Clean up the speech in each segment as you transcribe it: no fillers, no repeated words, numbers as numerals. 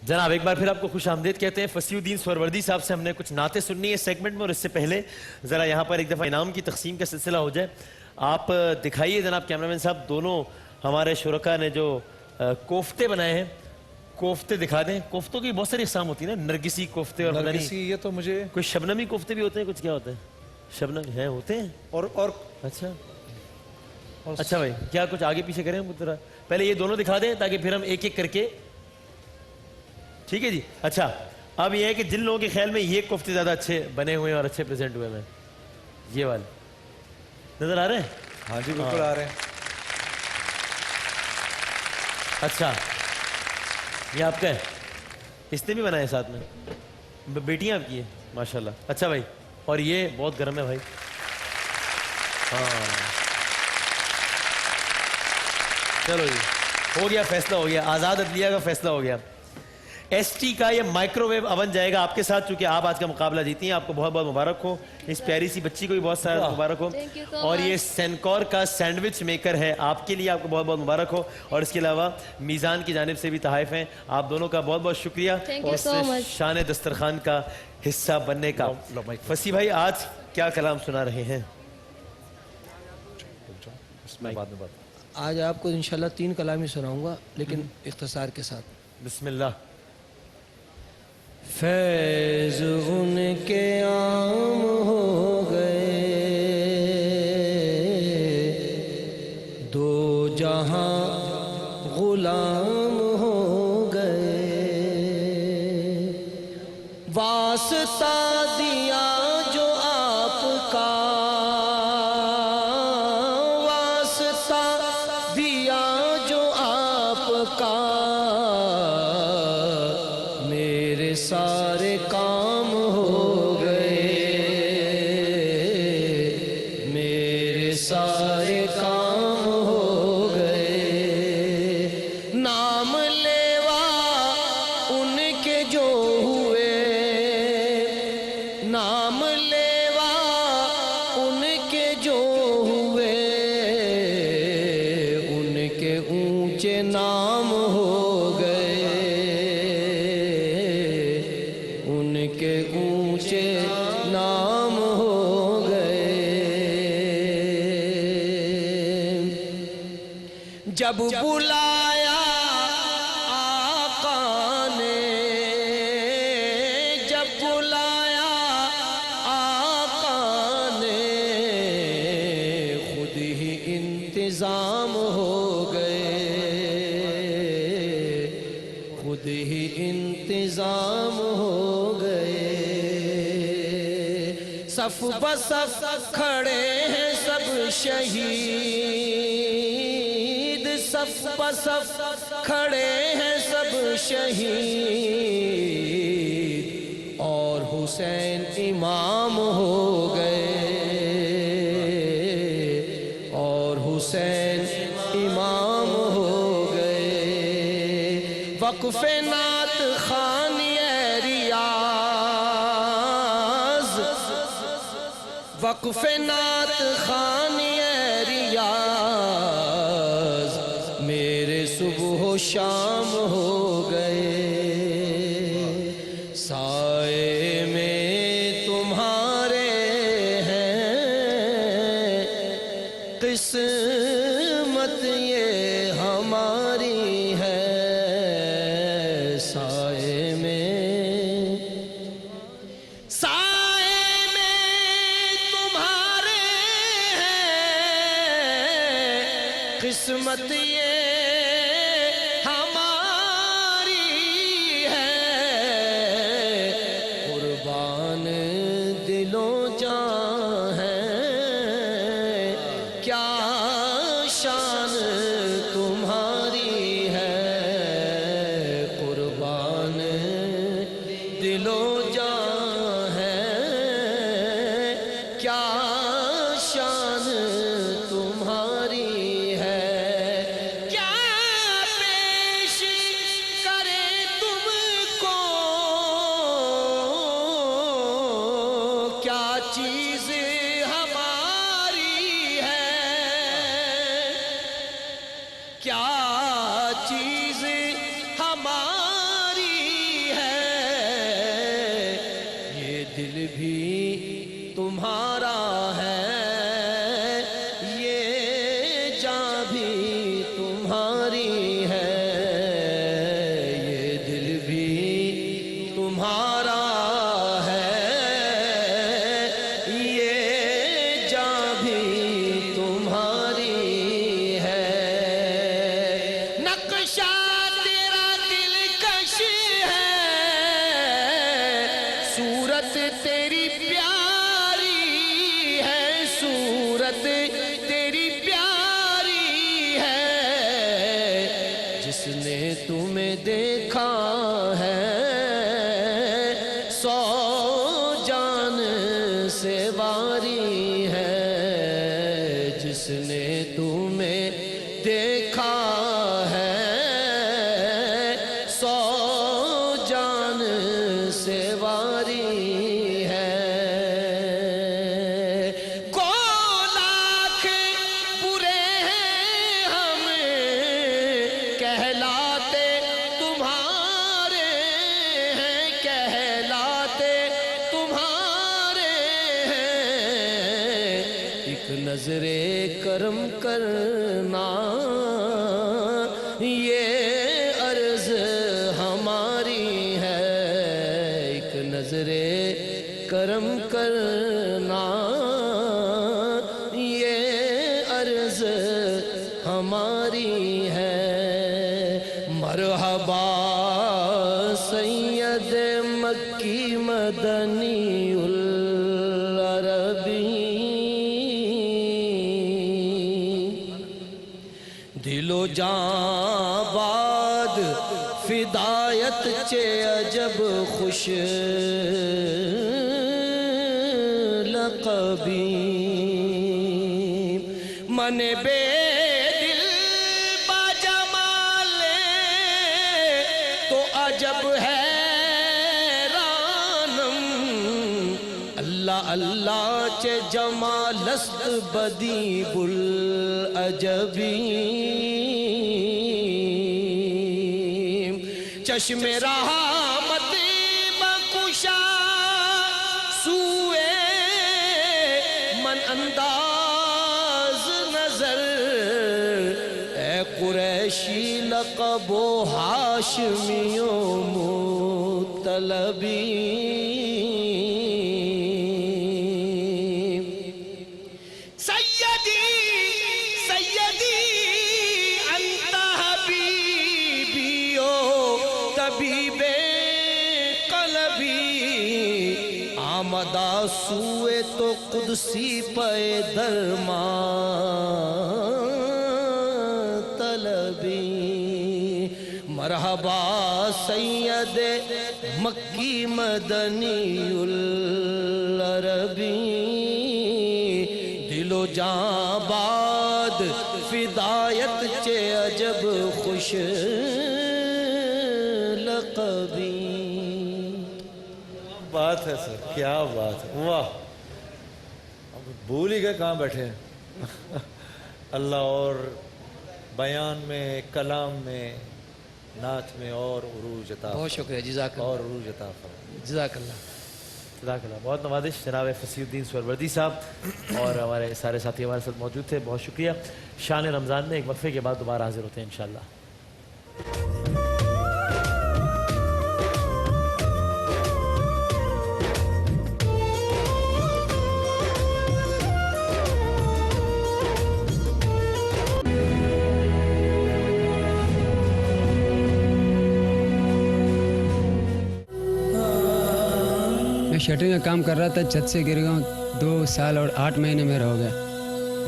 جناب ایک بار پھر آپ کو خوش آمدید کہتے ہیں. فصیح الدین سہروردی صاحب سے ہم نے کچھ نعتیں سننی ہے سیگمنٹ میں, اور اس سے پہلے ذرا یہاں پر ایک دفعہ انعام کی تقسیم کا سلسلہ ہو جائے. آپ دکھائیے جناب کیمرامین صاحب, دونوں ہمارے شرکا نے جو کوفتے بنائے ہیں, کوفتے دکھا دیں. کوفتوں کی بہت ساری اقسام ہوتی ہیں نا, نرگسی کوفتے اور نرگسی, یہ تو مجھے کوئی شبنمی کوفتے بھی ہوتے ہیں, کچھ کیا ہوتے ہیں شبنم ہیں ہوتے ہیں اور اچھا بھائی کیا کچھ آگے پیچھے کریں ہم ذرا پہلے یہ دونوں دکھا دیں تاکہ پھر ہم ایک ایک کر کے. ٹھیک ہے جی. اچھا اب یہ ہے کہ جن لوگوں کے خیال میں یہ کوفتے زیادہ اچھے بنے ہوئے ہیں اور اچھے پریزنٹ ہوئے ہیں, یہ والے نظر آ رہے ہیں؟ ہاں جی بالکل آ رہے ہیں. اچھا یہ آپ کا ہے, اس نے بھی بنایا ساتھ میں, بیٹیاں آپ کی ہیں ماشاءاللہ. اچھا بھائی, اور یہ بہت گرم ہے بھائی. ہاں چلو جی ہو گیا, فیصلہ ہو گیا, آزاد عدلیہ کا فیصلہ ہو گیا. ایس ٹی کا یہ مائکرو ویو اوون جائے گا آپ کے ساتھ, چونکہ آپ آج کا مقابلہ جیتی ہیں. آپ کو بہت بہت مبارک ہو, اس پیاری سی بچی کو بھی بہت سارا مبارک ہو. اور یہ سینکور کا سینڈوچ میکر ہے, آپ کے لیے آپ کو بہت بہت مبارک ہو. اور اس کے علاوہ میزان کی جانب سے بھی تحائف ہیں. آپ دونوں کا بہت بہت شکریہ اور شان دسترخوان کا حصہ بننے کا. فصیح بھائی آج کیا کلام سنا رہے ہیں؟ آج آپ کو انشاءاللہ 3 کلام ہی سناؤں گا لیکن اختصار کے ساتھ. بسم اللہ. فیض ان کے عام ہو گئے, دو جہاں غلام ہو گئے, واسطہ دیا جو آپ کا, واسطہ دیا جو آپ کا, میرے سارے کام ہو گئے, میرے سارے کام ہو گئے. نام لیوا ان کے جو ہوئے, نام لیوا ان کے جو ہوئے, ان کے اونچے نام ہو گئے, ان کے اونچے نام ہو گئے. جب بلایا آقا نے, جب بلایا آقا نے, خود ہی انتظام ہو گئے, خود ہی انتظام ہو گئے. صف بصف کھڑے ہیں سب شہید, صف بصف کھڑے ہیں سب شہید, اور حسین امام ہو گئے, اور حسین امام ہو گئے. وقف نعت خوانی ریاض, وقف نعت خوانی ریاض, میرے صبح و شام ہو گئے. سائے میں تمہارے ہیں, قسمت یہ ہماری ہے. سائے میں, سائے میں تمہارے ہیں, قسمت یہ ہماری ہے. قربان دلوں جاں ہیں, کیا شان تمہاری ہے. قربان دلوں جاں ہیں, کیا شان تمہاری ہے. کیا پیش کرے تم کو, کیا چیز ہماری ہے, کیا چیز ہماری جس نے تمہیں دیکھا ہے 100 جان سے واری ہے جس نے تمہیں دیکھا ہے 100 جان سے واری ہے کو لاکھ برے ہیں ہم کہلاتے تمہارے ہیں کہلاتے تمہارے ہیں ایک نظر کرم کرنا یہ عرض ہماری ہے ایک نظر کرم کرنا یہ عرض ہماری ہے مرحبا سید مکی مدنی دل و جاں باد فدایت چے عجب خوش لقبی من بے دل با جمال تو عجب ہے رانم اللہ اللہ چے جمالست بدی بالعجبی چشم رحمت بکشا سوئے من انداز نظر اے قریشی لقب و ہاشمیوں مطلبی آمدہ سوئے تو قدسی پے درمان طلبی مرحبا سید مکی مدنی العربی دل و جاں باد فدایت چے عجب خوش لقبی بات ہے سر کیا بات ہے واہ بھول ہی گئے کہاں بیٹھے ہیں اللہ اور بیان میں کلام میں نعت میں اور عروج عطا بہت شکریہ جزاک اللہ اور عروج عطا فرمائے جزاک اللہ جزاک اللہ بہت نوازش جناب فصیح الدین سہروردی صاحب اور ہمارے سارے ساتھی ہمارے ساتھ موجود تھے بہت شکریہ شان رمضان میں ایک وقفے کے بعد دوبارہ حاضر ہوتے ہیں انشاءاللہ شٹرنگ کا کام کر رہا تھا چھت سے گر گیا ہوں 2 سال اور 8 مہینے میرا ہو گیا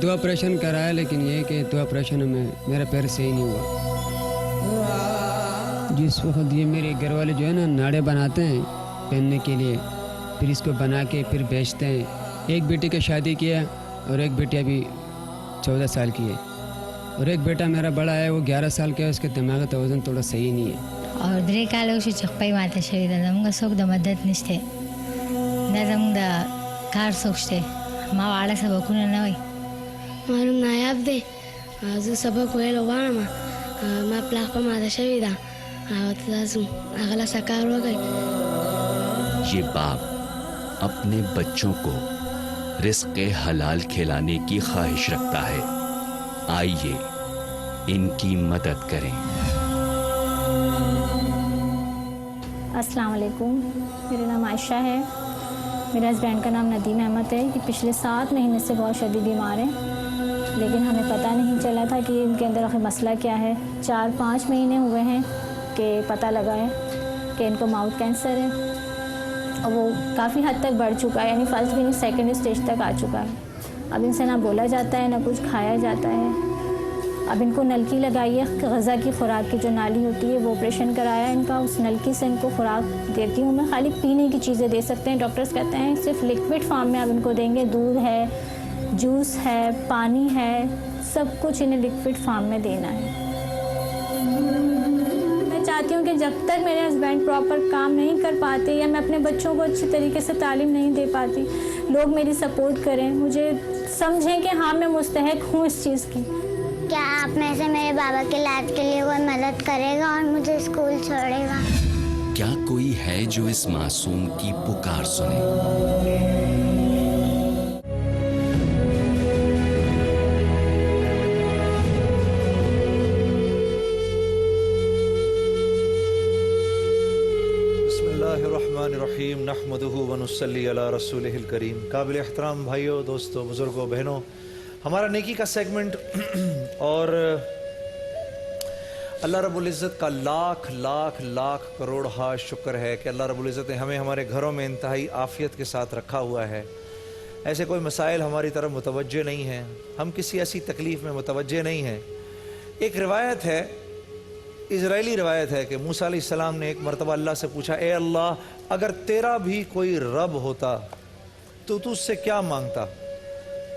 2 آپریشن کرایا لیکن یہ کہ 2 آپریشن میں میرا پیر صحیح نہیں ہوا جس وقت یہ میرے گھر والے جو ہے نا ناڑے بناتے ہیں پہننے کے لیے پھر اس کو بنا کے پھر بیچتے ہیں ایک بیٹی کا شادی کیا اور ایک بیٹی ابھی 14 سال کی ہے اور ایک بیٹا میرا بڑا ہے وہ 11 سال کا ہے اس کے دماغ کا توازن تھوڑا صحیح نہیں ہے اور درې کاله وشو چې خپې ماته شوې ده زموږ څوک د مدد نشته دا زموږ د کار څوک شته ما واړه سبقونه نه وای ما نوم نایاب دی زه سبق ویل غواړم ما پلار په ماته شوې ده او تاسو هغه له څه کار وکړئ یہ باپ اپنے بچوں کو رزق حلال کھلانے کی خواہش رکھتا ہے آئیے ان کی مدد کریں السلام علیکم میرا نام عائشہ ہے میرے ہسبینڈ کا نام ندیم احمد ہے کہ پچھلے 7 مہینے سے بہت شدید بیمار ہیں لیکن ہمیں پتہ نہیں چلا تھا کہ ان کے اندر آخر مسئلہ کیا ہے 4-5 مہینے ہوئے ہیں کہ پتہ لگا ہے کہ ان کو ماؤتھ کینسر ہے اور وہ کافی حد تک بڑھ چکا ہے یعنی فرسٹ بھی نہیں 2nd اسٹیج تک آ چکا ہے اب ان سے نہ بولا جاتا ہے نہ کچھ کھایا جاتا ہے اب ان کو نلکی لگائی ہے غذا کی خوراک کی جو نالی ہوتی ہے وہ آپریشن کرایا ان کا, اس نلکی سے ان کو خوراک دیتی ہوں میں. خالی پینے کی چیزیں دے سکتے ہیں, ڈاکٹرز کہتے ہیں صرف لکوڈ فارم میں آپ ان کو دیں گے. دودھ ہے, جوس ہے, پانی ہے, سب کچھ انہیں لکوڈ فارم میں دینا ہے. میں چاہتی ہوں کہ جب تک میرے ہسبینڈ پراپر کام نہیں کر پاتے یا میں اپنے بچوں کو اچھی طریقے سے تعلیم نہیں دے پاتی, لوگ میری سپورٹ کریں, مجھے سمجھیں کہ ہاں میں مستحق ہوں اس چیز کی. کیا آپ میں سے میرے بابا کے علاج کے لیے کوئی مدد کرے گا اور مجھے اسکول چھوڑے گا؟ کیا کوئی ہے جو اس معصوم کی پکار سنے؟ الرحیم نحمدہ ونصلی علی رسولہ الکریم. قابل احترام بھائیوں, دوستوں, بزرگوں, بہنوں, ہمارا نیکی کا سیگمنٹ, اور اللہ رب العزت کا لاکھ لاکھ لاکھ کروڑ شکر ہے کہ اللہ رب العزت نے ہمیں ہمارے گھروں میں انتہائی عافیت کے ساتھ رکھا ہوا ہے. ایسے کوئی مسائل ہماری طرف متوجہ نہیں ہیں, ہم کسی ایسی تکلیف میں متوجہ نہیں ہیں. ایک روایت ہے, اسرائیلی روایت ہے کہ موسیٰ علیہ السلام نے ایک مرتبہ اللہ سے پوچھا, اے اللہ اگر تیرا بھی کوئی رب ہوتا تو اس سے کیا مانگتا؟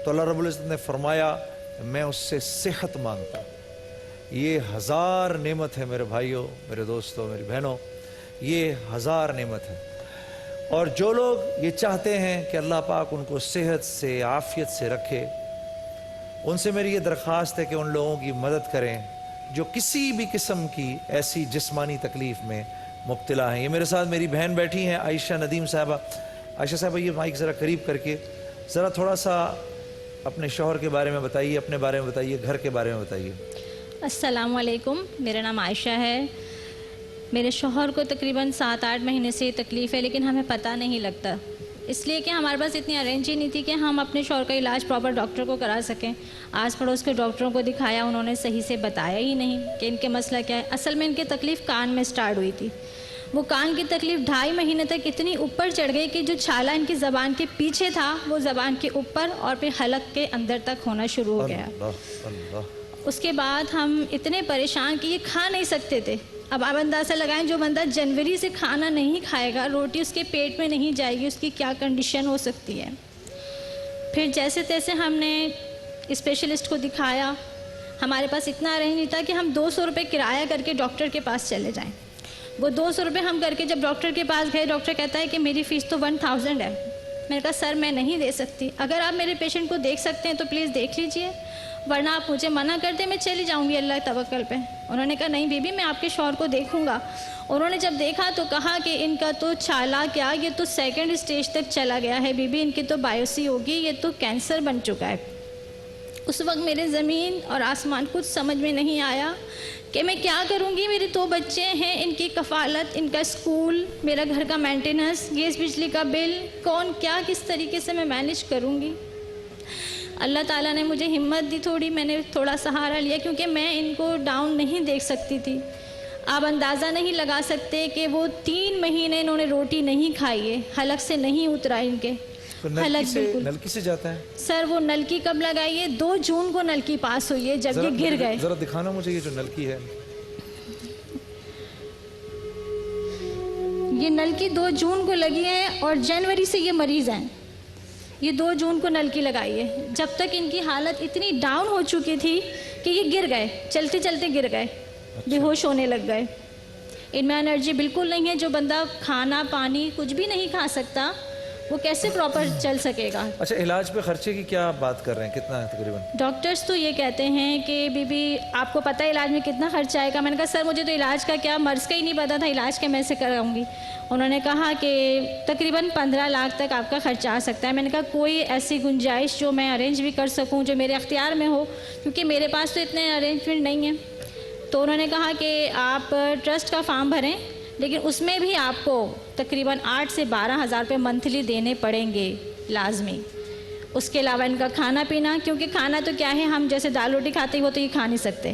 تو اللہ رب العزت نے فرمایا, میں اس سے صحت مانگتا. یہ 1000 نعمت ہے میرے بھائیوں, میرے دوستوں, میری بہنوں, یہ 1000 نعمت ہے. اور جو لوگ یہ چاہتے ہیں کہ اللہ پاک ان کو صحت سے, عافیت سے رکھے, ان سے میری یہ درخواست ہے کہ ان لوگوں کی مدد کریں جو کسی بھی قسم کی ایسی جسمانی تکلیف میں مبتلا ہیں. یہ میرے ساتھ میری بہن بیٹھی ہیں عائشہ ندیم صاحبہ. عائشہ صاحبہ یہ مائک ذرا قریب کر کے ذرا تھوڑا سا اپنے شوہر کے بارے میں بتائیے, اپنے بارے میں بتائیے, گھر کے بارے میں بتائیے. السلام علیکم, میرا نام عائشہ ہے. میرے شوہر کو تقریباً 7-8 مہینے سے تکلیف ہے, لیکن ہمیں پتہ نہیں لگتا, اس لیے کہ ہمارے پاس اتنی ارینج ہی نہیں تھی کہ ہم اپنے شوہر کا علاج پراپر ڈاکٹر کو کرا سکیں. آس پڑوس کے ڈاکٹروں کو دکھایا, انہوں نے صحیح سے بتایا ہی نہیں کہ ان کے مسئلہ کیا ہے. اصل میں ان کی تکلیف کان میں سٹارٹ ہوئی تھی. وہ کان کی تکلیف 2.5 مہینے تک اتنی اوپر چڑھ گئی کہ جو چھالا ان کی زبان کے پیچھے تھا وہ زبان کے اوپر اور پھر حلق کے اندر تک ہونا شروع ہو گیا. اس کے بعد ہم اتنے پریشان کہ یہ کھا نہیں سکتے تھے. اب آپ اندازہ لگائیں, جو بندہ جنوری سے کھانا نہیں کھائے گا, روٹی اس کے پیٹ میں نہیں جائے گی, اس کی کیا کنڈیشن ہو سکتی ہے. پھر جیسے تیسے ہم نے اسپیشلسٹ کو دکھایا. ہمارے پاس اتنا ارینج نہیں تھا کہ ہم 200 روپے کرایہ کر کے ڈاکٹر کے پاس چلے جائیں. وہ 200 روپے ہم کر کے جب ڈاکٹر کے پاس گئے, ڈاکٹر کہتا ہے کہ میری فیس تو 1000 ہے. میں نے کہا سر میں نہیں دے سکتی, اگر آپ میرے پیشنٹ کو دیکھ سکتے ہیں تو پلیز دیکھ لیجئے, ورنہ آپ مجھے منع کر دیں, میں چلی جاؤں گی اللہ توکل پہ. انہوں نے کہا نہیں بی بی, میں آپ کے شوہر کو دیکھوں گا. انہوں نے جب دیکھا تو کہا کہ ان کا تو چھالا کیا, یہ تو 2nd اسٹیج تک چلا گیا ہے بی بی, ان کی تو بایوسی ہوگی, یہ تو کینسر بن چکا ہے. اس وقت میرے زمین اور آسمان کچھ سمجھ میں نہیں آیا کہ میں کیا کروں گی. میرے 2 بچے ہیں, ان کی کفالت, ان کا اسکول, میرا گھر کا مینٹیننس, گیس بجلی کا بل, کون کیا کس طریقے سے میں مینیج کروں گی. اللہ تعالیٰ نے مجھے ہمت دی تھوڑی, میں نے تھوڑا سہارا لیا, کیونکہ میں ان کو ڈاؤن نہیں دیکھ سکتی تھی. آپ اندازہ نہیں لگا سکتے کہ وہ 3 مہینے انہوں نے روٹی نہیں کھائی ہے, حلق سے نہیں اترا ان کے. نلکی سے جاتا ہے سر, وہ نلکی کب لگائی ہے؟ 2 جون کو نلکی پاس ہوئی ہے, جب یہ گر گئے. ذرا دکھانا مجھے یہ جو نلکی ہے. یہ نلکی 2 جون کو لگی ہے اور جنوری سے یہ مریض ہیں. یہ 2 جون کو نلکی لگائی ہے. جب تک ان کی حالت اتنی ڈاؤن ہو چکی تھی کہ یہ گر گئے, چلتے چلتے گر گئے, بے ہوش ہونے لگ گئے. ان میں انرجی بالکل نہیں ہے. جو بندہ کھانا پانی کچھ بھی نہیں کھا سکتا وہ کیسے پراپر چل سکے گا. اچھا, علاج پہ خرچے کی کیا بات کر رہے ہیں, کتنا ہے تقریباً؟ ڈاکٹرز تو یہ کہتے ہیں کہ بی بی آپ کو پتہ ہے علاج میں کتنا خرچہ آئے گا. میں نے کہا سر مجھے تو علاج کا کیا, مرض کا ہی نہیں پتا تھا, علاج کا میں سے کراؤں گی. انہوں نے کہا کہ تقریباً 15 لاکھ تک آپ کا خرچہ آ سکتا ہے. میں نے کہا کوئی ایسی گنجائش جو میں ارینج بھی کر سکوں, جو میرے اختیار میں ہو, کیونکہ میرے پاس تو اتنے ارینجمنٹ نہیں ہیں. تو انہوں نے کہا کہ آپ ٹرسٹ کا فارم بھریں, لیکن اس میں بھی آپ کو تقریباً 8 سے 12 ہزار روپے منتھلی دینے پڑیں گے لازمی. اس کے علاوہ ان کا کھانا پینا, کیونکہ کھانا تو کیا ہے, ہم جیسے دال روٹی کھاتے ہیں وہ تو یہ کھا نہیں سکتے.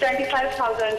25,000।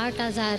8,000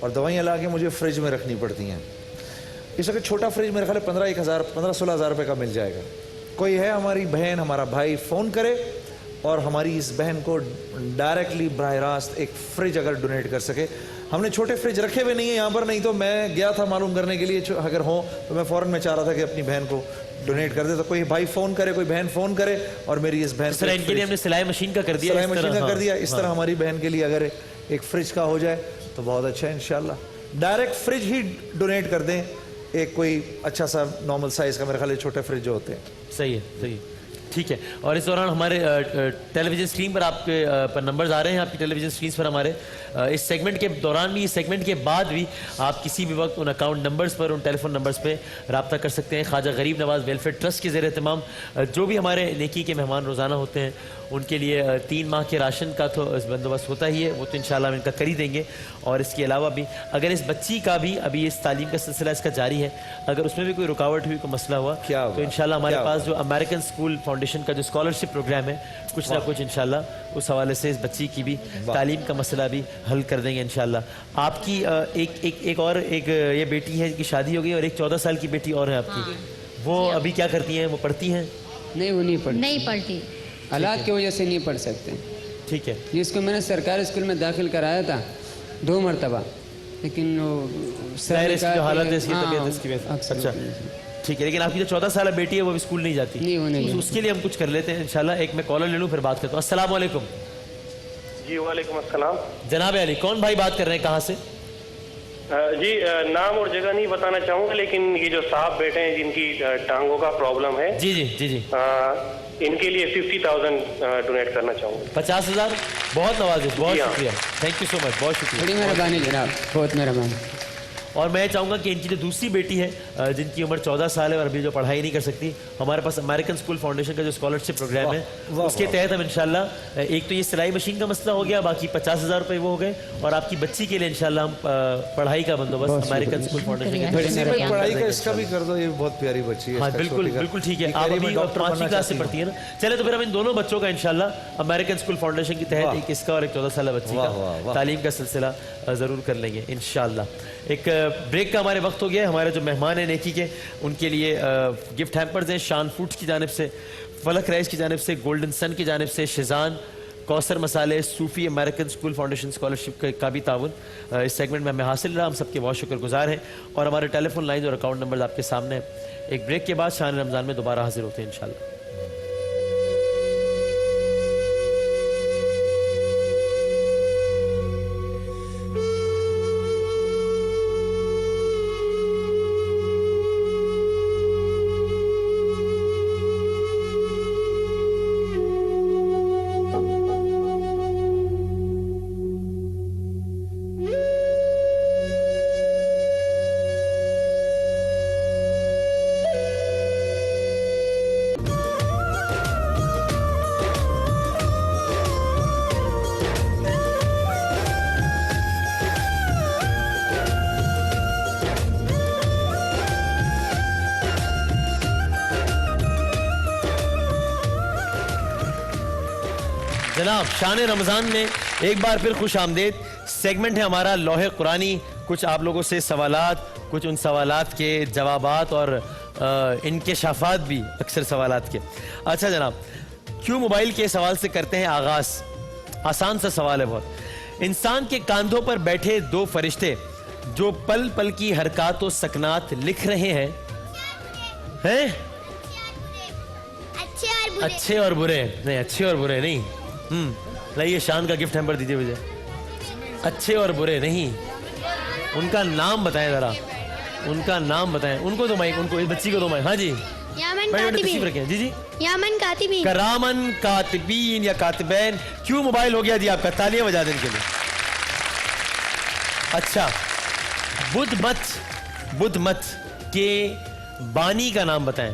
اور دوائیاں لا کے مجھے فریج میں رکھنی پڑتی ہیں. اس وقت چھوٹا فریج میرے خیال 15-16 ہزار روپے کا مل جائے گا. کوئی ہے ہماری بہن ہمارا بھائی فون کرے اور ہماری اس بہن کو ڈائریکٹلی براہ راست ایک فریج اگر ڈونیٹ کر سکے. ہم نے چھوٹے فریج رکھے ہوئے نہیں ہیں یہاں پر, نہیں تو میں گیا تھا معلوم کرنے کے لیے, اگر ہوں تو میں فوراً میں چاہ رہا تھا کہ اپنی بہن کو ڈونیٹ کر دے. تو کوئی بھائی فون کرے, کوئی بہن فون کرے اور میری اس بہن سر ان کے لیے ہم نے سلائی مشین کا کر دیا, سلائی مشین کا کر دیا. اس طرح ہماری بہن کے لیے اگر ایک فریج کا ہو جائے تو بہت اچھا ہے انشاءاللہ. ڈائریکٹ فریج ہی ڈونیٹ کر دیں, ایک کوئی اچھا سا نارمل سائز کا, میرے خیال چھوٹے فریج جو ہوتے ہیں. صحیح ہے, صحیح, ٹھیک ہے. اور اس دوران ہمارے ٹیلی ویژن اسکرین پر آپ کے پر نمبرز آ رہے ہیں, آپ کی ٹیلی ویژن اسکرینس پر ہمارے. اس سیگمنٹ کے دوران بھی, اس سیگمنٹ کے بعد بھی آپ کسی بھی وقت in account numbers per, in tele phone numbers پہ رابطہ کر سکتے ہیں. خواجہ غریب نواز ویلفیئر ٹرسٹ کے زیر اہتمام جو بھی ہمارے نیکی کے مہمان روزانہ ہوتے ہیں, ان کے لیے 3 ماہ کے راشن کا تو بندوبست ہوتا ہی ہے, وہ تو انشاءاللہ ہم ان کا کر ہی دیں گے. اور اس کے علاوہ بھی اگر اس بچی کا بھی ابھی اس تعلیم کا سلسلہ اس کا جاری ہے, اگر اس میں بھی کوئی رکاوٹ ہوئی, کوئی مسئلہ ہوا, تو انشاءاللہ ہمارے پاس جو امریکن اسکول فاؤنڈیشن کا جو اسکالرشپ پروگرام ہے, کچھ نہ کچھ انشاءاللہ اس حوالے سے اس بچی کی بھی تعلیم کا مسئلہ بھی حل کر دیں گے انشاءاللہ. آپ کی ایک اور یہ بیٹی ہے کی شادی ہو گئی, اور ایک 14 سال کی بیٹی اور ہے آپ کی, وہ ابھی کیا کرتی ہیں, وہ پڑھتی ہیں؟ نہیں, وہ نہیں پڑھتی, حالات کی وجہ سے نہیں پڑھ سکتے. ٹھیک ہے. جس کو میں نے سرکاری اسکول میں داخل کرایا تھا 2 مرتبہ, لیکن جو حالت ہے اس کی طبیعت اس کی. اچھا ٹھیک ہے, لیکن آپ کی جو 14 سالہ بیٹی ہے وہ بھی اسکول نہیں جاتی, اس کے لیے ہم کچھ کر لیتے ہیں انشاءاللہ. ایک میں کالر لے لوں پھر بات کرتا ہوں. السلام علیکم. جی وعلیکم السلام. جناب علی, کون بھائی بات کر رہے ہیں, کہاں سے؟ جی نام اور جگہ نہیں بتانا چاہوں گا, لیکن یہ جو صاحب بیٹے ہیں جن کی ٹانگوں کا پرابلم ہے, جی جی جی جی, ان کے لیے 50,000 ڈونیٹ کرنا چاہوں گا. 50,000, بہت نوازش, بہت شکریہ, تھینک یو سو مچ, بہت شکریہ, بڑی مہربانی جناب, بہت مہربانی. اور میں چاہوں گا کہ ان کی جو دوسری بیٹی ہے جن کی عمر 14 سال ہے اور ابھی جو پڑھائی نہیں کر سکتی, ہمارے پاس امریکن اسکول فاؤنڈیشن کا جو اسکالرشپ پروگرام ہے اس کے تحت ہم انشاءاللہ ایک تو یہ سلائی مشین کا مسئلہ ہو گیا, باقی 50,000 روپے وہ ہو گئے, اور آپ کی بچی کے لیے انشاءاللہ ہم پڑھائی کا بندوبست امریکن اسکول فاؤنڈیشن کے پڑھائی کا اس کا بھی کر دو, یہ بہت پیاری بچی ہے. ہاں بالکل بالکل ٹھیک ہے, آپ ابھی 5ویں کلاس سے پڑھتی ہے نا. چلے تو پھر ہم ان دونوں بچوں کا انشاءاللہ امریکن اسکول فاؤنڈیشن کے تحت, ایک اس کا اور ایک 14 سالہ بچی کا تعلیم کا سلسلہ ضرور کر لیں گے انشاءاللہ. ایک بریک کا ہمارے وقت ہو گیا. ہمارے جو مہمان ہیں نیکی کے, ان کے لیے گفٹ ہیمپرز ہیں شان فوڈز کی جانب سے, فلک رائس کی جانب سے, گولڈن سن کی جانب سے, شیزان, کوثر مسالے, صوفی امریکن اسکول فاؤنڈیشن اسکالرشپ کا بھی تعاون اس سیگمنٹ میں ہمیں حاصل رہا. ہم سب کے بہت شکر گزار ہیں, اور ہمارے ٹیلی فون لائنز اور اکاؤنٹ نمبرز آپ کے سامنے ہیں. ایک بریک کے بعد شان رمضان میں دوبارہ حاضر ہوتے ہیں انشاءاللہ. جناب شان رمضان میں ایک بار پھر خوش آمدید. سیگمنٹ ہے ہمارا لوح قرآنی. کچھ آپ لوگوں سے سوالات, کچھ ان سوالات کے جوابات اور انکشافات بھی اکثر سوالات کے. اچھا جناب, کیوں موبائل کے سوال سے کرتے ہیں آغاز. آسان سا سوال ہے بہت. انسان کے کاندھوں پر بیٹھے 2 فرشتے جو پل پل کی حرکات و سکنات لکھ رہے ہیں, اچھے اور برے. نہیں, اچھے اور برے نہیں. لائیے شان کا گفٹ ہیمپر دیجیے مجھے. اچھے اور برے نہیں, ان کا نام بتائیں ذرا, ان کا نام بتائیں. ان کو دو مائک, ان کو, اس بچی کو دو مائک. ہاں جی, جی جی, یامن کاتبین, کرامن کاتبین یا کاتبین. کیوں موبائل ہو گیا جی آپ کا, تالیاں بجا دیں ان کے لیے. اچھا, بدھ مت کے بانی کا نام بتائیں.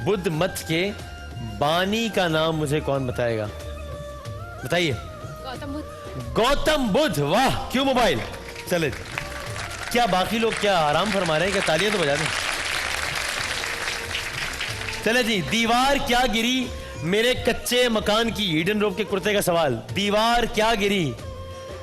بدھ مت کے بانی کا نام مجھے کون بتائے گا, بتائیے. گوتم بدھ. واہ, کیوں موبائل. چلے, کیا باقی لوگ کیا آرام فرما رہے ہیں, کیا تالیاں تو بجا دیں. چلے جی, دیوار کیا گری میرے کچے مکان کی. ایڈن روب کے کرتے کا سوال. دیوار کیا گری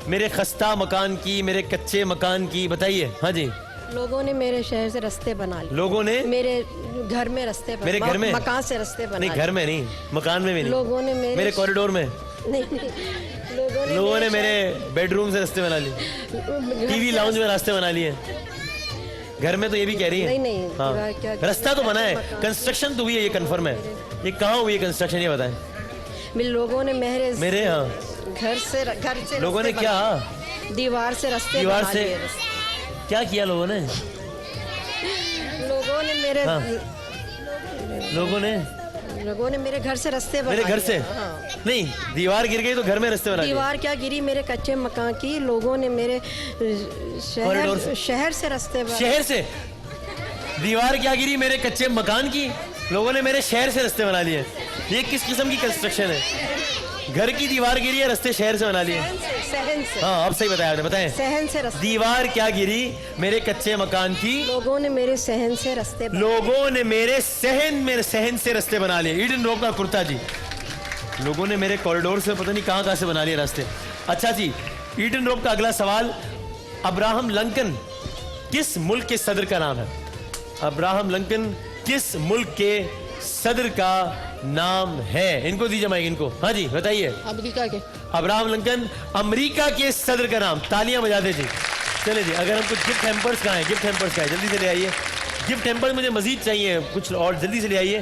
میرے خستہ مکان کی، میرے کچے مکان کی، بتائیے. ہاں جی. لوگوں نے میرے شہر سے رستے بنا لیے. لوگوں نے میرے گھر میں رستے بنا، میرے گھر میں مکان سے رستے بنا. نہیں گھر میں نہیں، مکان میں بھی نہیں. لوگوں نے میرے کوریڈور میں. لوگوں نے میرے بیڈ روم سے رستے بنا لیے، ٹی وی لاؤنج میں راستے بنا لیے. گھر میں تو یہ بھی کہہ رہی ہے. نہیں ہاں رستہ تو بنا ہے، کنسٹرکشن تو ہوئی ہے، یہ کنفرم ہے. یہ کہاں ہوئی ہے کنسٹرکشن یہ بتائیں. لوگوں نے میرے ہاں گھر سے لوگوں نے کیا دیوار سے رستے دیوار سے کیا کیا لوگوں نے میرے لوگوں نے میرے گھر سے رستے بنا. میرے گھر سے نہیں، دیوار گر گئی تو گھر میں رستے بنا لیے. دیوار کیا گری میرے کچے مکان کی. لوگوں نے میرے شہر سے رستے بنا. شہر سے دیوار کیا گری میرے کچے مکان کی، لوگوں نے میرے شہر سے رستے بنا لیے. یہ کس قسم کی کنسٹرکشن ہے؟ گھر کی دیوار گری ہے، رستے شہر سے بنا لیے. ہاں اب صحیح بتایا آپ نے. بتائیں. صحن سے رستے. دیوار کیا گری میرے کچے مکان کی، لوگوں نے میرے صحن سے رستے بنا. لوگوں نے میرے صحن سے رستے بنا لیے. ایڈن روپ کا کرتا جی. لوگوں نے میرے کوریڈور سے پتہ نہیں کہاں سے بنا لیے راستے. اچھا جی، ایڈن روپ کا اگلا سوال. ابراہم لنکن کس ملک کے صدر کا نام ہے؟ ابراہم لنکن کس ملک کے صدر کا نام ہے؟ ان کو دیجیے مائک ان کو. ہاں جی بتائیے. امریکہ کے. ابراہم لنکن امریکہ کے صدر کا نام. تالیاں بجا دیں جی. چلے جی، اگر ہم کچھ گفٹ ہیمپرز کہاں ہیں؟ گفٹ ہیمپرز کا ہے، جلدی سے لے آئیے. گفٹ ہیمپر مجھے مزید چاہیے کچھ اور، جلدی سے لے آئیے.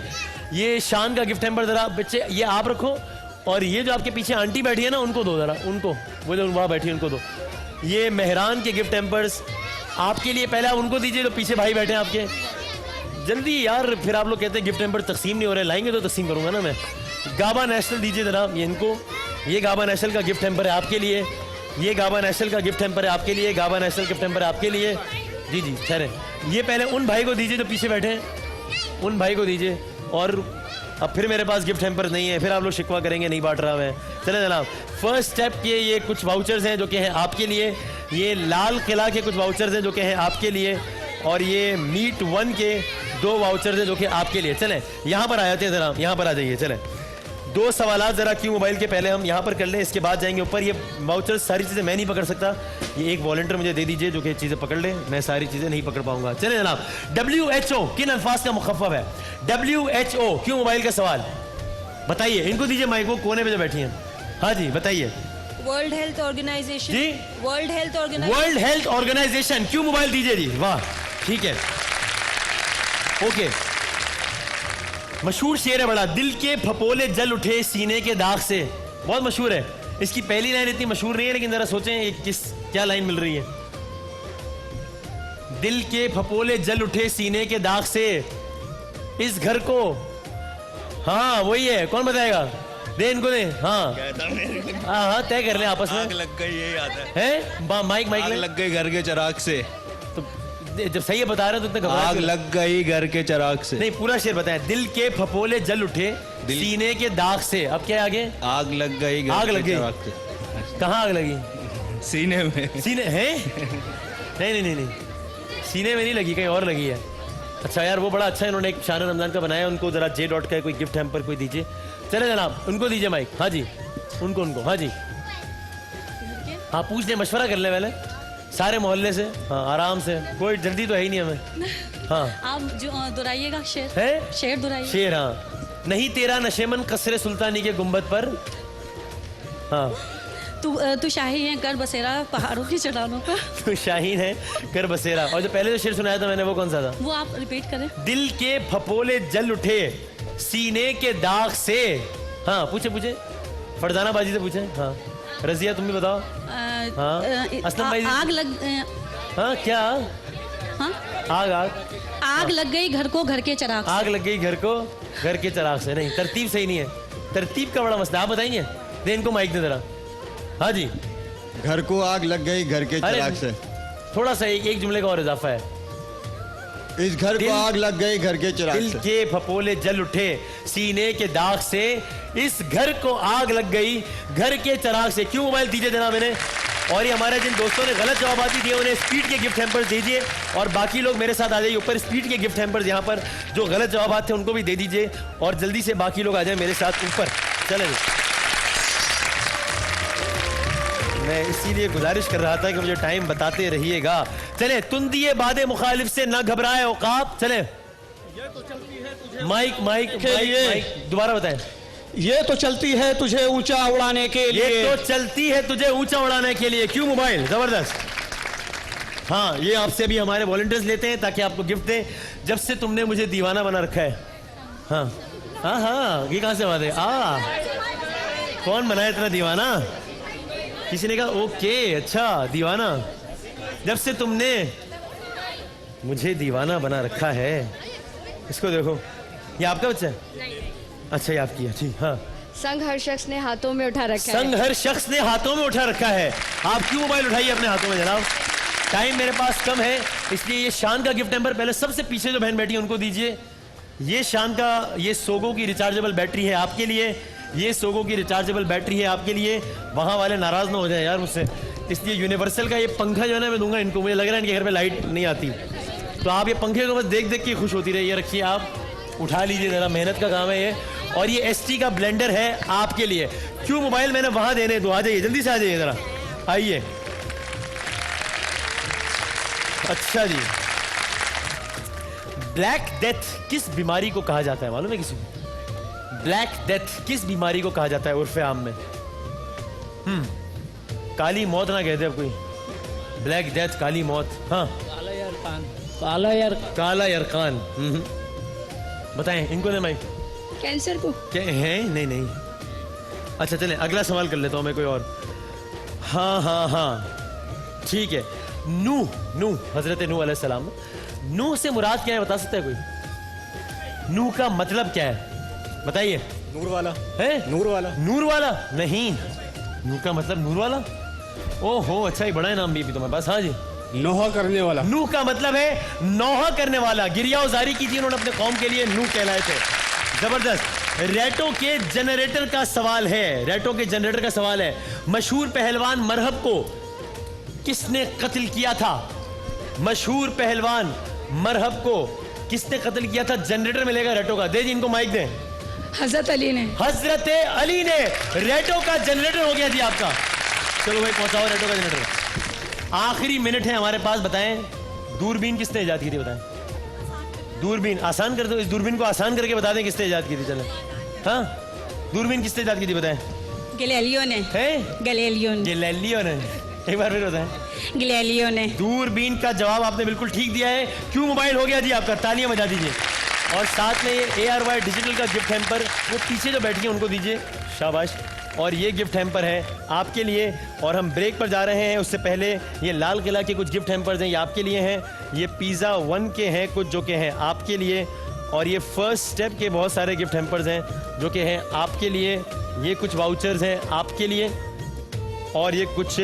یہ شان کا گفٹ ہیمپر ذرا بچے یہ آپ رکھو، اور یہ جو آپ کے پیچھے آنٹی بیٹھی ہے نا ان کو دو ذرا. ان کو وہ جو وہاں بیٹھی ہے ان کو دو. یہ مہران کے گفٹ ہیمپرز آپ کے لیے. پہلے آپ ان کو دیجیے جو پیچھے بھائی بیٹھے ہیں آپ کے. جلدی یار، پھر آپ لوگ کہتے ہیں گفٹ ہیمپر تقسیم نہیں ہو رہے. لائیں گے تو تقسیم کروں گا نا میں. گابا نیشنل دیجیے ذرا یہ ان کو. یہ گابا نیشنل کا گفٹ ہیمپر ہے آپ کے لیے. یہ گابا نیشنل کا گفٹ ہیمپر ہے آپ کے لیے. گابا نیشنل گفٹ ہیمپر ہے آپ کے لیے. جی جی ٹھہریں. یہ پہلے ان بھائی کو دیجیے جو پیچھے بیٹھے ہیں، ان بھائی کو دیجیے. اور اب پھر میرے پاس گفٹ ہیمپر نہیں ہے، پھر آپ لوگ شکوہ کریں گے نہیں بانٹ رہا میں. چلیں جناب، فرسٹ اسٹیپ کے یہ کچھ واؤچرز ہیں جو کہ ہیں آپ کے لیے. یہ لال قلعہ کے کچھ واؤچرز ہیں جو کہ ہیں آپ کے لیے. اور یہ میٹ 1 کے 2 واؤچرز ہیں جو کہ آپ کے لیے. چلیں یہاں پر آ جاتے ہیں ذرا، یہاں پر آ جائیے. چلیں 2 سوالات ذرا کیوں موبائل کے پہلے ہم یہاں پر کر لیں، اس کے بعد جائیں گے اوپر. یہ واؤچرز ساری چیزیں میں نہیں پکڑ سکتا، یہ ایک والنٹر مجھے دے دیجئے جو کہ چیزیں پکڑ لے. میں ساری چیزیں نہیں پکڑ پاؤں گا. چلیں جناب، WHO کن الفاظ کا مخفف ہے؟ WHO کیوں موبائل کا سوال بتائیے. ان کو دیجیے مائک، وہ کونے پہ جو بیٹھی ہیں. ہاں جی بتائیے. World Health Organization. جی ورلڈ ہیلتھ آرگنائزیشن. کیوں موبائل دیجیے جی. واہ ٹھیک ہے اوکے. مشہور شعر ہے بڑا. دل کے پھپولے جل اٹھے سینے کے داغ سے. بہت مشہور ہے. اس کی پہلی لائن اتنی مشہور نہیں ہے، لیکن ذرا سوچیں یہ کیا لائن مل رہی ہے. دل کے پھپولے جل اٹھے سینے کے داغ سے اس گھر کو. ہاں وہی ہے. کون بتائے گا؟ دے ان کو دے. ہاں ہاں طے کر لیں آپس میں. آگ لگ گئی یہی آتا ہے. مائک آگ لگ گئی گھر کے چراغ سے. تو جب صحیح بتا رہے ہیں تو اتنا گھبراہٹ. آگ لگ گئی گھر کے چراغ سے. نہیں پورا شعر بتائیں. دل کے پھپولے جل اٹھے سینے کے داغ سے. اب کیا آگے؟ آگ لگ گئی آگ لگ گئی. کہاں آگ لگی؟ سینے میں. سینے ہیں؟ نہیں سینے میں نہیں لگی، کہیں اور لگی ہے. اچھا یار وہ بڑا اچھا انہوں نے ایک شان رمضان کا بنایا. ان کو ذرا J. کا کوئی گفٹ ہیمپر کوئی دیجیے. چلے جناب ان کو دیجیے مائک. ہاں جی ان کو ہاں جی ہاں پوچھ لیں، مشورہ کر لیں پہلے سارے محلے سے. ہاں آرام سے، کوئی جلدی تو ہے ہی نہیں ہمیں. ہاں آپ جو دہرائیے گا شعر ہے. شعر دہرائیے. شعر ہاں. نہیں تیرا نشیمن قصر سلطانی کے گنبد پر. ہاں تو شاہین ہے کر بسیرا پہاڑوں کی چٹانوں پر. تو شاہین ہے کر بسیرا. اور جو پہلے جو شعر سنایا تھا میں نے وہ کون سا تھا؟ وہ آپ ریپیٹ کریں. دل کے پھپولے جل اٹھے سینے کے داغ سے. ہاں پوچھے فرزانہ بازی سے پوچھیں. ہاں رضیہ تم بھی بتاؤ. ہاں اسلم بھائی. آگ لگ. ہاں کیا؟ ہاں آگ لگ گئی گھر کو گھر کے چراغ. آگ لگ گئی گھر کو گھر کے چراغ سے. نہیں ترتیب صحیح نہیں ہے. ترتیب کا بڑا مسئلہ. آپ بتائیں گے. دے ان کو مائک دے ذرا. ہاں جی. گھر کو آگ لگ گئی گھر کے چراغ سے. تھوڑا سا ایک جملے کا اور اضافہ ہے. اس گھر کو آگ لگ گئی گھر کے چراغ سے. دل کے پھپولے جل اٹھے سینے کے داغ سے اس گھر کو آگ لگ گئی گھر کے چراغ سے. کیوں موبائل دیجیے جناب میں نے. اور یہ ہمارے جن دوستوں نے غلط جوابات دیے انہیں اسپیڈ کے گفٹ ہیمپرز دیجیے. اور باقی لوگ میرے ساتھ آ جائیے اوپر. اسپیڈ کے گفٹ ہیمپرز یہاں پر جو غلط جوابات تھے ان کو بھی دے دیجیے. اور جلدی سے باقی لوگ آ جائیں میرے ساتھ اوپر. چلیں میں اسی لیے گزارش کر رہا تھا کہ مجھے ٹائم بتاتے رہیے گا. چلے تندیے باد مخالف سے نہ گھبرائے عقاب. چلے مائک دوبارہ بتائیں. یہ تو چلتی ہے تجھے اونچا اڑانے کے لیے. یہ تو چلتی ہے تجھے اونچا اڑانے کے لیے. کیوں موبائل زبردست. ہاں یہ آپ سے بھی ہمارے والنٹیئرز لیتے ہیں تاکہ آپ کو گفٹ دیں. جب سے تم نے مجھے دیوانہ بنا رکھا ہے. ہاں ہاں ہاں یہ کہاں سے بات ہے؟ کون بنا ہے اتنا دیوانہ؟ کسی نے کہا اوکے اچھا دیوانہ. جب سے تم نے مجھے دیوانہ بنا رکھا ہے. اس کو دیکھو یہ آپ کا بچہ ہے؟ اچھا یہ آپ کی ہے. ٹھیک. ہاں سنگ ہر شخص نے ہاتھوں میں اٹھا رکھا ہے. سنگ ہر شخص نے ہاتھوں میں اٹھا رکھا ہے. آپ کیوں موبائل اٹھائیے اپنے ہاتھوں میں جناب. ٹائم میرے پاس کم ہے اس لیے یہ شان کا گفٹ ہیمپر پہلے سب سے پیچھے جو بہن بیٹھی ہے ان کو دیجئے. یہ شان کا یہ سوگو کی ریچارجبل بیٹری ہے آپ کے لیے. یہ سوگو کی ریچارجبل بیٹری ہے آپ کے لیے. وہاں والے ناراض نہ ہو جائیں یار مجھ سے. اس لیے یونیورسل کا یہ پنکھا جو ہے نا میں دوں گا ان کو. مجھے لگ رہا ہے ان کے گھر پہ لائٹ نہیں آتی تو آپ یہ پنکھے کو بس دیکھ دیکھ کے خوش ہوتی رہی. یہ رکھیے آپ اٹھا لیجئے ذرا محنت کا کام ہے یہ. اور یہ ایس ٹی کا بلینڈر ہے آپ کے لیے. کیوں موبائل میں نے وہاں دینے دو. آ جائیے جلدی سے آ جائیے ذرا آئیے. اچھا جی بلیک ڈیتھ کس بیماری کو کہا جاتا ہے معلوم ہے کسی کو؟ بلیک ڈیتھ کس بیماری کو کہا جاتا ہے عرف عام میں؟ کالی موت نہ کہتے اب کوئی. بلیک ڈیتھ کالی موت. ہاں کالا یرقان. بتائیں ان کو دیں بھائی. کینسر کو ہیں نہیں. اچھا چلیں اگلا سوال کر لیتا ہوں میں کوئی اور. ہاں ٹھیک ہے. نوح حضرت نوح علیہ السلام. نوح سے مراد کیا ہے بتا سکتا ہے کوئی؟ نوح کا مطلب کیا ہے بتائیے. نور والا ہے. نور والا نہیں. نوح کا مطلب نور والا. او ہو اچھا ہی بڑا ہے نام بھی تمہارے پاس. ہاں جی نوحہ کرنے والا. نوح کا مطلب ہے نوحہ کرنے والا. گریا وزاری کی تھی انہوں نے اپنے قوم کے لیے. نوح کہلائے تھے. زبردست. ریٹو کے جنریٹر کا سوال ہے. مشہور پہلوان مرہب کو کس نے قتل کیا تھا؟ مشہور پہلوان مرہب کو کس نے قتل کیا تھا؟ جنریٹر ملے گا ریٹو کا. دے جی ان کو مائک دیں. حضرت علی نے. حضرت علی نے. ریٹو کا جنریٹر ہو گیا جی آپ کا. چلو بھائی پہنچاؤ ریٹو کا جنریٹر. آخری منٹ ہے ہمارے پاس. بتائیں دوربین کس نے ایجاد کی تھی؟ بتائیں. دوربین آسان کر دو. اس دوربین کو آسان کر کے بتا دیں کس نے ایجاد کی تھی. چلیں ہاں دوربین کس نے ایجاد کی تھی بتائیں. گلیلیو نے. ایک بار پھر بتائیں. گلیلیو نے. دوربین کا جواب آپ نے بالکل ٹھیک دیا ہے. کیوں موبائل ہو گیا جی آپ کا. تالیاں بجا دیجیے. اور ساتھ میں یہ ARY ڈیجیٹل کا گفٹ ہیمپر وہ پیچھے جو بیٹھی ہیں ان کو دیجیے. شاباش. اور یہ گفٹ ہیمپر ہے آپ کے لیے. اور ہم بریک پر جا رہے ہیں. اس سے پہلے یہ لال قلعہ کے کچھ گفٹ ہیمپرز ہیں یہ آپ کے لیے ہیں. یہ پیزا 1 کے ہیں کچھ جو کہ ہیں آپ کے لیے. اور یہ فرسٹ اسٹیپ کے بہت سارے گفٹ ہیمپرز ہیں جو کہ ہیں آپ کے لیے. یہ کچھ واؤچرز ہیں آپ کے لیے. اور یہ کچھ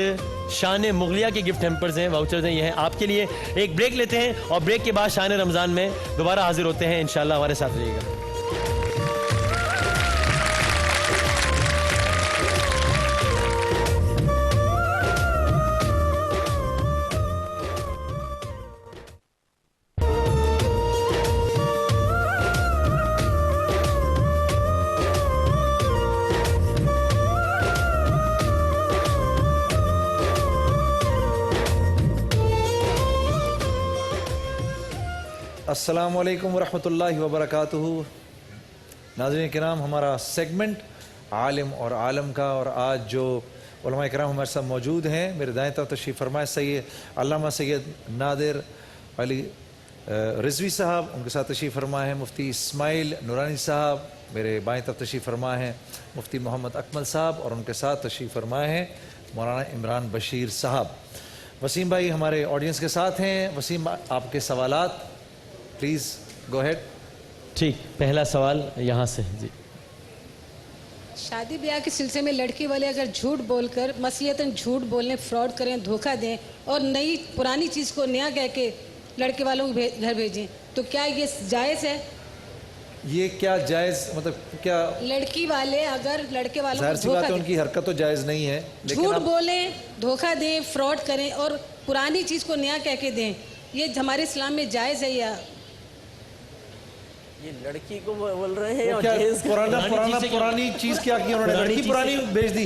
شان مغلیہ کے گفٹ ہیمپرز ہیں واؤچرز ہیں یہ ہیں آپ کے لیے. ایک بریک لیتے ہیں اور بریک کے بعد شان رمضان میں دوبارہ حاضر ہوتے ہیں انشاءاللہ. ہمارے ساتھ رہیے گا. السلام علیکم ورحمۃ اللہ وبرکاتہ. ناظرین کرام ہمارا سیگمنٹ عالم اور عالم کا. اور آج جو علماء کرام ہمارے ساتھ موجود ہیں میرے دائیں طرف تشریف فرمائے سید علامہ سید نادر علی رضوی صاحب ان کے ساتھ تشریف فرمائے ہیں. مفتی اسماعیل نورانی صاحب میرے بائیں طرف تشریف فرمائے ہیں. مفتی محمد اکمل صاحب اور ان کے ساتھ تشریف فرمائے ہیں مولانا عمران بشیر صاحب. وسیم بھائی ہمارے آڈینس کے ساتھ ہیں. وسیم آپ کے سوالات پلیز گو ہیڈ. ٹھیک پہلا سوال یہاں سے جی. شادی بیاہ کے سلسلے میں لڑکی والے اگر جھوٹ بول کر مسیحتاً جھوٹ بولنے فراڈ کریں دھوکہ دیں اور نئی پرانی چیز کو نیا کہہ کے لڑکے والوں کو گھر بھیجیں تو کیا یہ جائز ہے؟ یہ کیا جائز مطلب کیا لڑکی والے اگر لڑکے والوں ظاہر کو سی بات ہے دھوکہ ان کی حرکت تو جائز نہیں ہے. جھوٹ بولیں دھوکہ دیں فراڈ کریں اور پرانی چیز کو نیا کہہ کے دیں یہ ہمارے اسلام میں جائز ہے یا یہ لڑکی کو بول رہے ہیں پرانی چیز کیا کی انہوں نے لڑکی پرانی بھیج دی.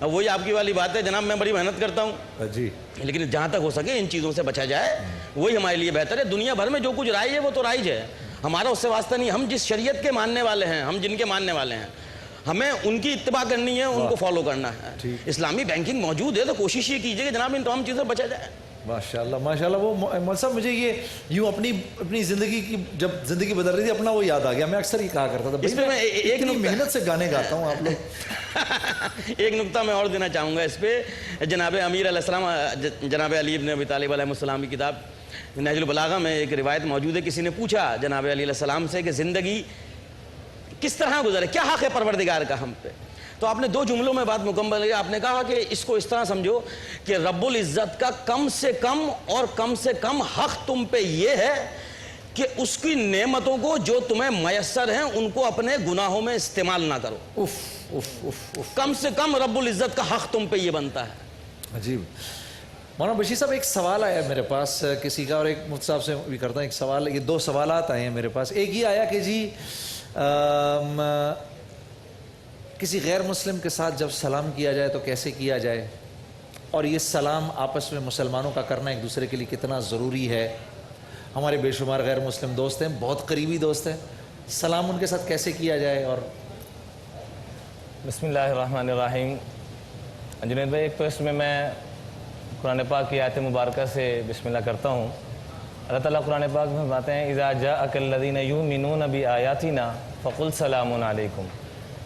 اب وہی آپ کی والی بات ہے جناب، میں بڑی محنت کرتا ہوں جی، لیکن جہاں تک ہو سکے ان چیزوں سے بچا جائے وہی ہمارے لیے بہتر ہے. دنیا بھر میں جو کچھ رائج ہے وہ تو رائج ہے، ہمارا اس سے واسطہ نہیں. ہم جس شریعت کے ماننے والے ہیں، ہم جن کے ماننے والے ہیں، ہمیں ان کی اتباع کرنی ہے، ان کو فالو کرنا ہے. اسلامی بینکنگ موجود ہے تو کوشش یہ کیجیے کہ جناب ان تمام چیزوں سے بچا جائے. ماشاءاللہ ماشاءاللہ. وہ مول صاحب مجھے یہ یوں اپنی زندگی کی جب زندگی بدل رہی تھی اپنا وہ یاد آ گیا. میں اکثر یہ کہا کرتا تھا اس پہ میں ایک محنت سے گانے گاتا ہوں آپ لوگ. ایک نقطہ میں اور دینا چاہوں گا اس پہ. جناب امیر علیہ السلام، جناب علی بن ابی طالب علیہ السلام کی کتاب نہج البلاغہ میں ایک روایت موجود ہے. کسی نے پوچھا جناب علی علیہ السلام سے کہ زندگی کس طرح گزرے، کیا حق ہے پروردگار کا ہم پہ؟ تو آپ نے 2 جملوں میں بات مکمل کی. آپ نے کہا کہ اس کو اس طرح سمجھو کہ رب العزت کا کم سے کم حق تم پہ یہ ہے کہ اس کی نعمتوں کو جو تمہیں میسر ہیں ان کو اپنے گناہوں میں استعمال نہ کرو. کم سے کم رب العزت کا حق تم پہ یہ بنتا ہے. عجیب. مولانا بشیر صاحب ایک سوال آیا میرے پاس کسی کا، اور ایک مفتی صاحب سے بھی کرتا ہوں ایک سوال. یہ 2 سوالات آئے ہیں میرے پاس. ایک یہ آیا کہ جی کسی غیر مسلم کے ساتھ جب سلام کیا جائے تو کیسے کیا جائے، اور یہ سلام آپس میں مسلمانوں کا کرنا ایک دوسرے کے لیے کتنا ضروری ہے. ہمارے بے شمار غیر مسلم دوست ہیں، بہت قریبی دوست ہیں، سلام ان کے ساتھ کیسے کیا جائے. اور بسم اللہ الرحمن الرحیم. جنید بھائی، ایک تو اس میں قرآن پاک کی آیت مبارکہ سے بسم اللہ کرتا ہوں. اللہ تعالیٰ قرآن پاک میں باتیں ہیں اذا جاءک الذین یؤمنون بآیاتنا فقل سلام علیکم.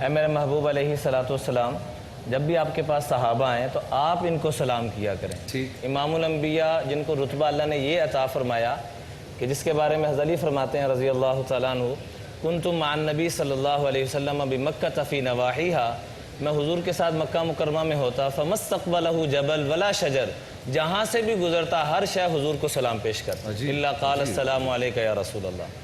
اے میرے محبوب علیہ السلام، جب بھی آپ کے پاس صحابہ آئیں تو آپ ان کو سلام کیا کریں. امام الانبیاء جن کو رتبہ اللہ نے یہ عطا فرمایا کہ جس کے بارے میں حضرت علی فرماتے ہیں رضی اللہ تعالیٰ عنہ، کنتم مع النبی صلی اللہ علیہ وسلم بمکہ فی نواحیہا، میں حضور کے ساتھ مکہ مکرمہ میں ہوتا، فمستقبلہ جبل ولا شجر، جہاں سے بھی گزرتا ہر شے حضور کو سلام پیش کرتا، اللہ قال السلام علیکہ یا رسول اللہ.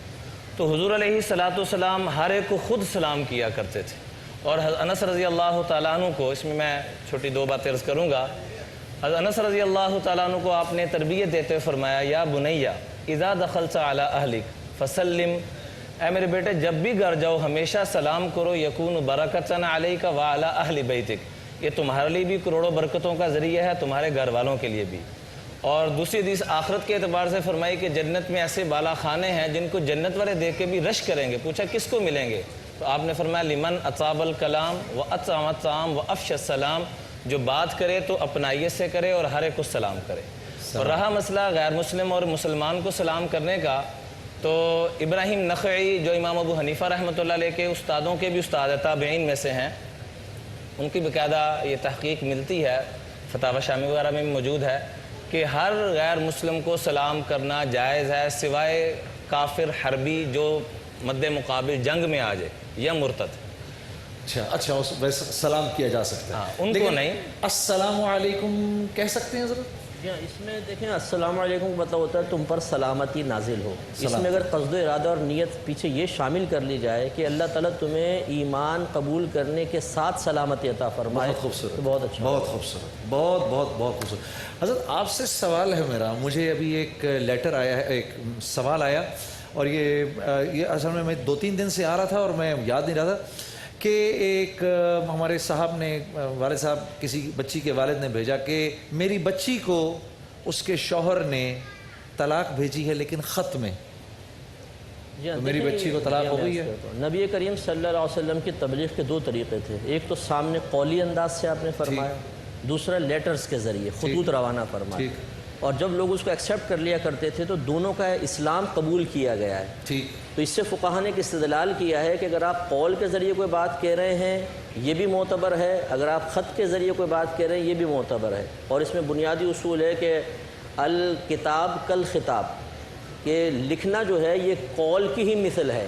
تو حضور علیہ السلام ہر ایک کو خود سلام کیا کرتے تھے. اور حضرت انس رضی اللہ تعالیٰ عنہ کو، اس میں چھوٹی 2 باتیں عرض کروں گا. حضرت انس رضی اللہ تعالیٰ عنہ کو آپ نے تربیت دیتے ہوئے فرمایا یا بنیہ اذا دخلت علی اہلک فسلم، اے میرے بیٹے جب بھی گھر جاؤ ہمیشہ سلام کرو، یکون برکتن علیک وعلی اہل بیتک، یہ تمہارے لیے بھی کروڑوں برکتوں کا ذریعہ ہے، تمہارے گھر والوں کے لیے بھی. اور دوسری حدیث آخرت کے اعتبار سے فرمائی کہ جنت میں ایسے بالا خانے ہیں جن کو جنت والے دیکھ کے بھی رش کریں گے. پوچھا کس کو ملیں گے؟ تو آپ نے فرمایا لمن اطاب الکلام و اطعم الطعام و افش السلام، جو بات کرے تو اپنائیت سے کرے اور ہر ایک کو سلام کرے. اور رہا مسئلہ غیر مسلم اور مسلمان کو سلام کرنے کا، تو ابراہیم نخعی جو امام ابو حنیفہ رحمۃ اللہ علیہ کے استادوں کے بھی استاد ہیں، تابعین میں سے ہیں، ان کی باقاعدہ یہ تحقیق ملتی ہے، فتاوی شامی وغیرہ میں بھی موجود ہے کہ ہر غیر مسلم کو سلام کرنا جائز ہے سوائے کافر حربی جو مد مقابل جنگ میں آ جائے یا مرتد. اچھا ویسے سلام کیا جا سکتا ہے، ان کو نہیں. السلام علیکم کہہ سکتے ہیں ضرور؟ اس میں دیکھیں السلام علیکم کا مطلب ہوتا ہے تم پر سلامتی نازل ہو. اس میں اگر قصد و ارادہ اور نیت پیچھے یہ شامل کر لی جائے کہ اللہ تعالیٰ تمہیں ایمان قبول کرنے کے ساتھ سلامتی عطا فرمائے، بہت خوبصورت، بہت اچھا، بہت خوبصورت، بہت بہت بہت خوبصورت. حضرت آپ سے سوال ہے میرا، مجھے ابھی ایک لیٹر آیا ہے، ایک سوال آیا، اور یہ اصل میں 2-3 دن سے آ رہا تھا اور میں یاد نہیں رہا تھا کہ ایک ہمارے صاحب نے، والد صاحب کسی بچی کے والد نے بھیجا کہ میری بچی کو اس کے شوہر نے طلاق بھیجی ہے لیکن خط میں. تو میری بچی کو طلاق ہو گئی ہے. نبی کریم صلی اللہ علیہ وسلم کی تبلیغ کے 2 طریقے تھے. ایک تو سامنے قولی انداز سے آپ نے فرمایا، دوسرا لیٹرز کے ذریعے خطوط روانہ فرمایا. اور جب لوگ اس کو ایکسیپٹ کر لیا کرتے تھے تو دونوں کا اسلام قبول کیا گیا ہے. تو اس سے فقہا نے استدلال کیا ہے کہ اگر آپ قول کے ذریعے کوئی بات کہہ رہے ہیں یہ بھی معتبر ہے، اگر آپ خط کے ذریعے کوئی بات کہہ رہے ہیں یہ بھی معتبر ہے. اور اس میں بنیادی اصول ہے کہ الکتاب کل خطاب، کہ لکھنا جو ہے یہ قول کی ہی مثل ہے.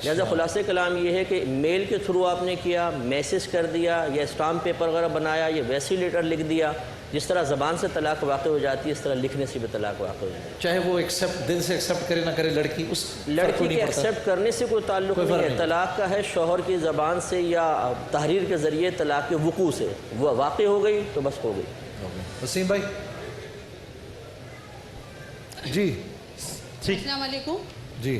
لہٰذا خلاصہ کلام یہ ہے کہ میل کے تھرو آپ نے کیا، میسج کر دیا یا اسٹامپ پیپر وغیرہ بنایا یا ویسی لیٹر لکھ دیا، جس طرح زبان سے طلاق واقع ہو جاتی ہے اس طرح لکھنے سے بھی طلاق واقع ہو جاتی ہے. چاہے وہ دل سے ایکسیپٹ کرے نہ کرے لڑکی، اس لڑکی کے ایکسیپٹ کرنے سے کوئی تعلق نہیں ہے. طلاق کا ہے شوہر کی زبان سے یا تحریر کے ذریعے طلاق کے وقوع سے، وہ واقع ہو گئی تو بس ہو گئی. وسیم بھائی جی السلام علیکم. جی